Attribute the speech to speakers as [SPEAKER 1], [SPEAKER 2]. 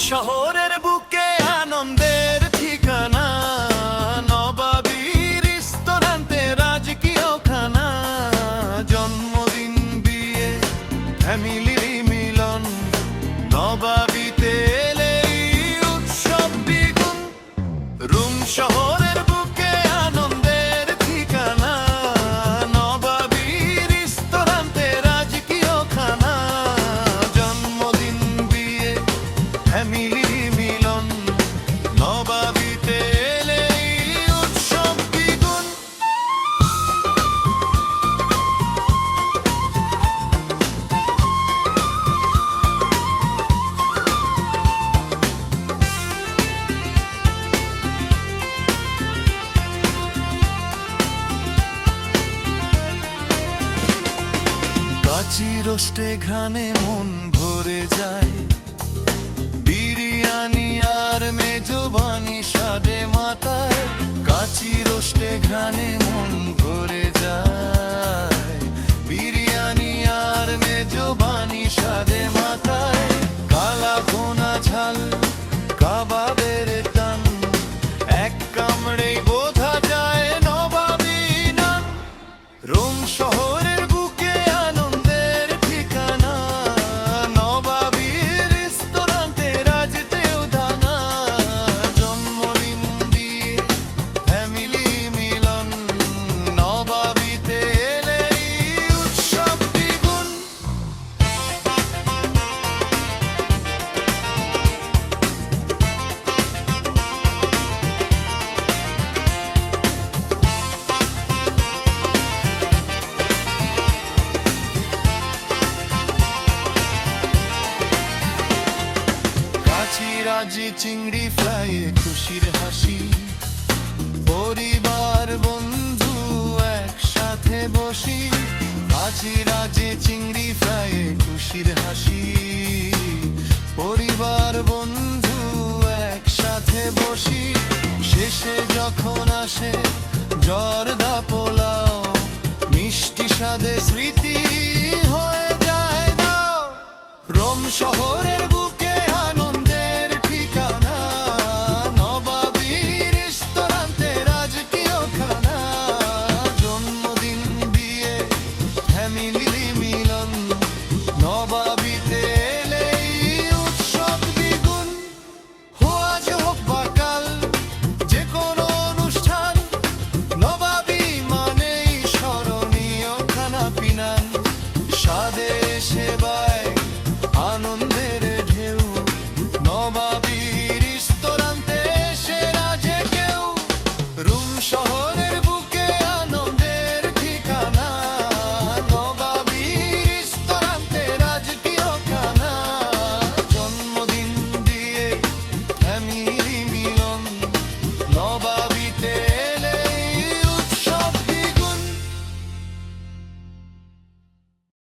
[SPEAKER 1] শহরের বুকে আনন্দের ঠিকানা, নবাবীর রেস্তোরাঁতে রাজকীয় খানা, জন্মদিন বিয়ে ফ্যামিলির মিলন, নবাবীতে এলেই উৎসব দ্বিগুণ। রুম শহরের বুকে আনন্দের ঠিকানা, নবাবীর রেস্তোরাঁতে রাজকীয় খানা, জন্মদিন বিয়ে ফ্যামিলির মিলন, নবাবীতে এলেই উৎসব দ্বিগুণ। কাচি রোস্টে ঘ্রাণে মন ভরে যায়, বিরিয়ানি আর মেজবানি স্বাদে মাতায়, কাচি রোস্টে ঘ্রাণে মন ভরে যায়, বিরিয়ানি আর মেজবানি স্বাদে মাতায়, কালা ভুনা ঝাল কাবাবের টান, এক কামড়েই বোঝা যায় নবাবী নান। রোম শহরের বুকে আনন্দের ঠিকানা, নবাবীর রেস্তোরাঁতে রাজতেও দানা, জন্মদিন দিয়ে ফ্যামিলি মিলন, নবাবীতে এলেই উৎসব দ্বিগুণ। কাচিরাজি চিংড়ি ফ্রাইয়ে খুশির হাসি, পরিবার বন্ধু একসাথে বসি, কাচিরাজি চিংড়ি ফ্রাইয়ে খুশির হাসি, পরিবার বন্ধু একসাথে বসি, শেষে যখন